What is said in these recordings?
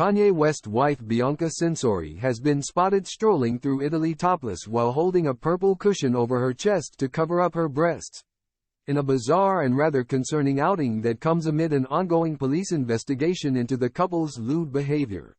Kanye West wife Bianca Censori has been spotted strolling through Italy topless while holding a purple cushion over her chest to cover up her breasts. In a bizarre and rather concerning outing that comes amid an ongoing police investigation into the couple's lewd behavior.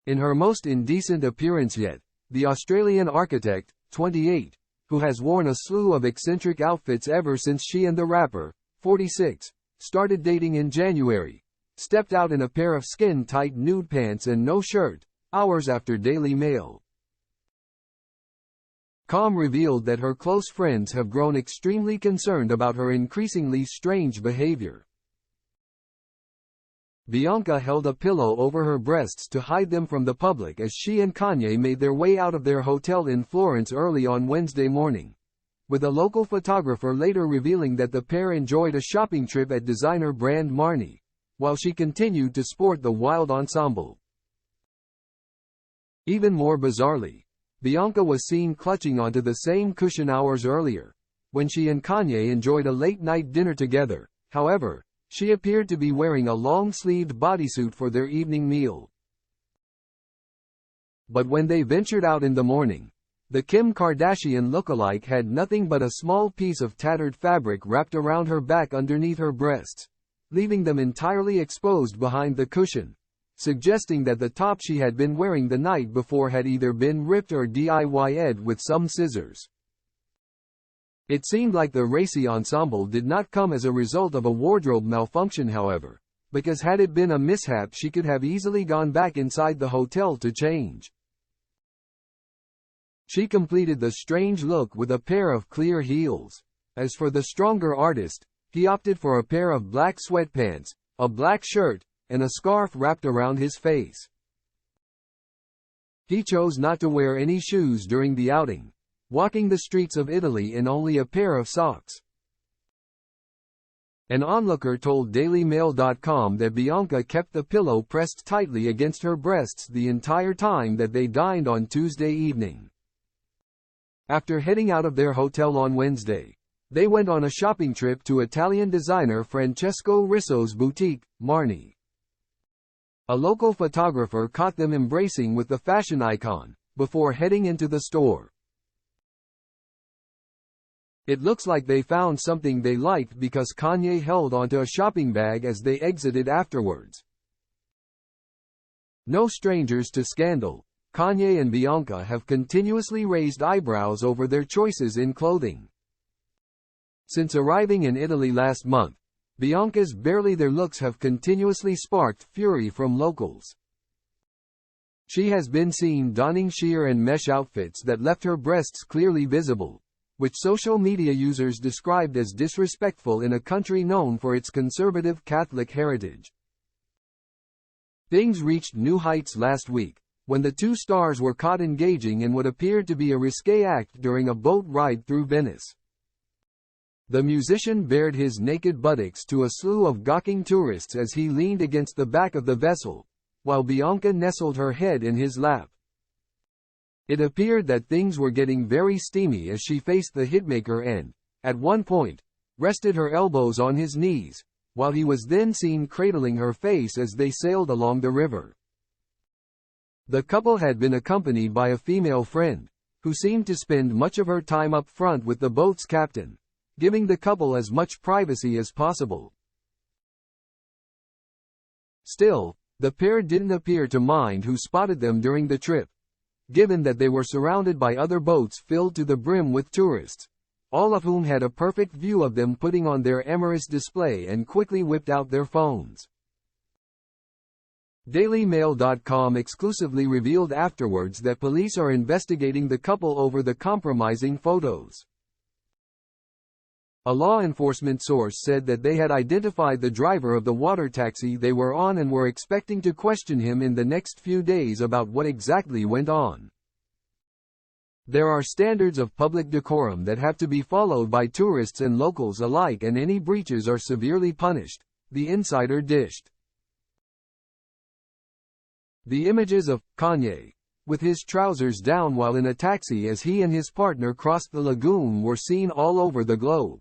In her most indecent appearance yet, the Australian architect, 28, who has worn a slew of eccentric outfits ever since she and the rapper, 46, started dating in January, stepped out in a pair of skin-tight nude pants and no shirt, hours after Daily Mail.com revealed that her close friends have grown extremely concerned about her increasingly strange behavior. Bianca held a pillow over her breasts to hide them from the public as she and Kanye made their way out of their hotel in Florence early on Wednesday morning, with a local photographer later revealing that the pair enjoyed a shopping trip at designer brand Marni, while she continued to sport the wild ensemble. Even more bizarrely, Bianca was seen clutching onto the same cushion hours earlier, when she and Kanye enjoyed a late-night dinner together. However, she appeared to be wearing a long-sleeved bodysuit for their evening meal. But when they ventured out in the morning, the Kim Kardashian lookalike had nothing but a small piece of tattered fabric wrapped around her back underneath her breasts, leaving them entirely exposed behind the cushion, suggesting that the top she had been wearing the night before had either been ripped or DIY'd with some scissors. It seemed like the racy ensemble did not come as a result of a wardrobe malfunction, however, because had it been a mishap she could have easily gone back inside the hotel to change. She completed the strange look with a pair of clear heels. As for the stronger artist, he opted for a pair of black sweatpants, a black shirt, and a scarf wrapped around his face. He chose not to wear any shoes during the outing, walking the streets of Italy in only a pair of socks. An onlooker told DailyMail.com that Bianca kept the pillow pressed tightly against her breasts the entire time that they dined on Tuesday evening. After heading out of their hotel on Wednesday, they went on a shopping trip to Italian designer Francesco Risso's boutique, Marni. A local photographer caught them embracing with the fashion icon, before heading into the store. It looks like they found something they liked because Kanye held onto a shopping bag as they exited afterwards. No strangers to scandal, Kanye and Bianca have continuously raised eyebrows over their choices in clothing. Since arriving in Italy last month, Bianca's barely there looks have continuously sparked fury from locals. She has been seen donning sheer and mesh outfits that left her breasts clearly visible, which social media users described as disrespectful in a country known for its conservative Catholic heritage. Things reached new heights last week, when the two stars were caught engaging in what appeared to be a risque act during a boat ride through Venice. The musician bared his naked buttocks to a slew of gawking tourists as he leaned against the back of the vessel, while Bianca nestled her head in his lap. It appeared that things were getting very steamy as she faced the hitmaker and, at one point, rested her elbows on his knees, while he was then seen cradling her face as they sailed along the river. The couple had been accompanied by a female friend, who seemed to spend much of her time up front with the boat's captain, giving the couple as much privacy as possible. Still, the pair didn't appear to mind who spotted them during the trip, given that they were surrounded by other boats filled to the brim with tourists, all of whom had a perfect view of them putting on their amorous display and quickly whipped out their phones. DailyMail.com exclusively revealed afterwards that police are investigating the couple over the compromising photos. A law enforcement source said that they had identified the driver of the water taxi they were on and were expecting to question him in the next few days about what exactly went on. There are standards of public decorum that have to be followed by tourists and locals alike, and any breaches are severely punished, the insider dished. The images of Kanye, with his trousers down while in a taxi as he and his partner crossed the lagoon, were seen all over the globe.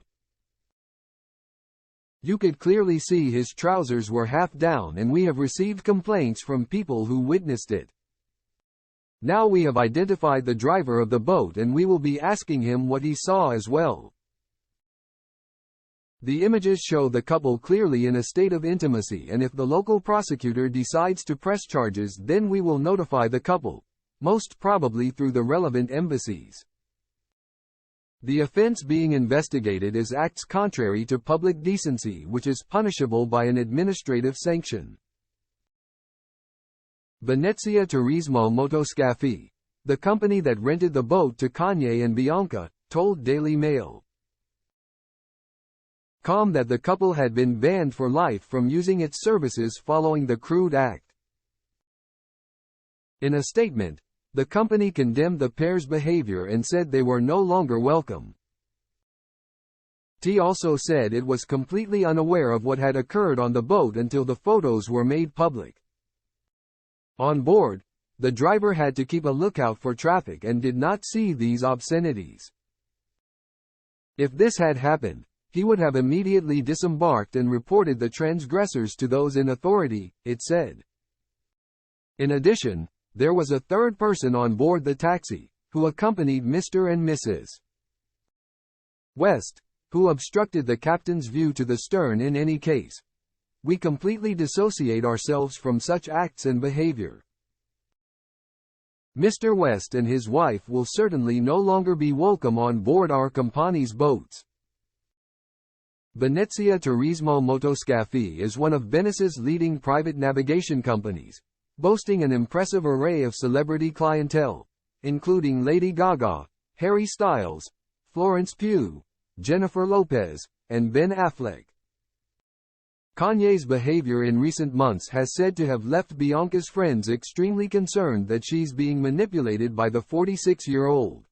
You could clearly see his trousers were half down, and we have received complaints from people who witnessed it. Now we have identified the driver of the boat and we will be asking him what he saw as well. The images show the couple clearly in a state of intimacy, and if the local prosecutor decides to press charges, then we will notify the couple, most probably through the relevant embassies. The offense being investigated is acts contrary to public decency, which is punishable by an administrative sanction. Venezia Turismo Motoscafi, the company that rented the boat to Kanye and Bianca, told Daily Mail that the couple had been banned for life from using its services following the crude act. In a statement, the company condemned the pair's behavior and said they were no longer welcome. T also said it was completely unaware of what had occurred on the boat until the photos were made public. On board, the driver had to keep a lookout for traffic and did not see these obscenities. If this had happened, he would have immediately disembarked and reported the transgressors to those in authority, it said. In addition, there was a third person on board the taxi, who accompanied Mr. and Mrs. West, who obstructed the captain's view to the stern in any case. We completely dissociate ourselves from such acts and behavior. Mr. West and his wife will certainly no longer be welcome on board our company's boats. Venezia Turismo Motoscafi is one of Venice's leading private navigation companies, boasting an impressive array of celebrity clientele, including Lady Gaga, Harry Styles, Florence Pugh, Jennifer Lopez, and Ben Affleck. Kanye's behavior in recent months has said to have left Bianca's friends extremely concerned that she's being manipulated by the 46-year-old.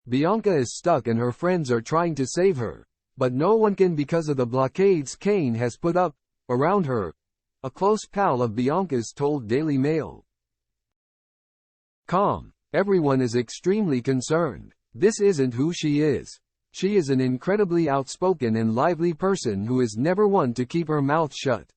Bianca is stuck and her friends are trying to save her, but no one can because of the blockades Kanye has put up around her, a close pal of Bianca's told Daily Mail. Everyone is extremely concerned. This isn't who she is. She is an incredibly outspoken and lively person who is never one to keep her mouth shut.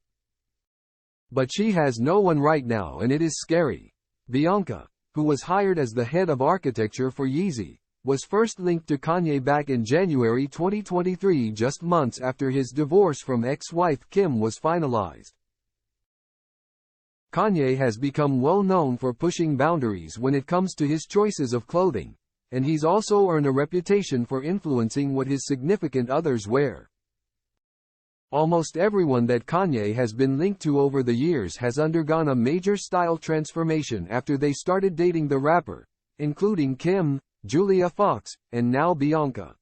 But she has no one right now and it is scary. Bianca, who was hired as the head of architecture for Yeezy, was first linked to Kanye back in January 2023, just months after his divorce from ex-wife Kim was finalized. Kanye has become well known for pushing boundaries when it comes to his choices of clothing, and he's also earned a reputation for influencing what his significant others wear. Almost everyone that Kanye has been linked to over the years has undergone a major style transformation after they started dating the rapper, including Kim, Julia Fox, and now Bianca.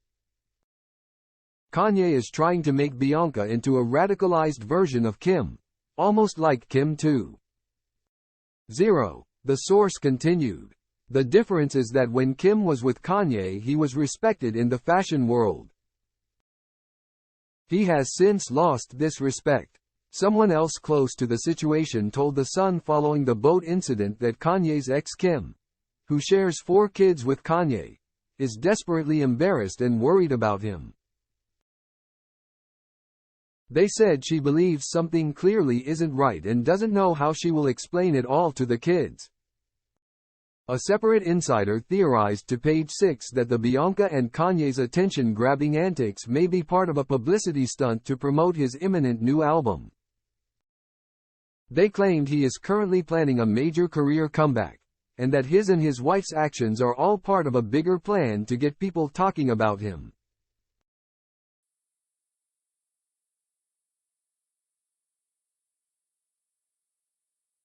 Kanye is trying to make Bianca into a radicalized version of Kim, almost like Kim 2.0. The source continued. The difference is that when Kim was with Kanye, he was respected in the fashion world. He has since lost this respect. Someone else close to the situation told The Sun following the boat incident that Kanye's ex Kim, who shares 4 kids with Kanye, is desperately embarrassed and worried about him. They said she believes something clearly isn't right and doesn't know how she will explain it all to the kids. A separate insider theorized to Page 6 that the Bianca and Kanye's attention-grabbing antics may be part of a publicity stunt to promote his imminent new album. They claimed he is currently planning a major career comeback, and that his and his wife's actions are all part of a bigger plan to get people talking about him.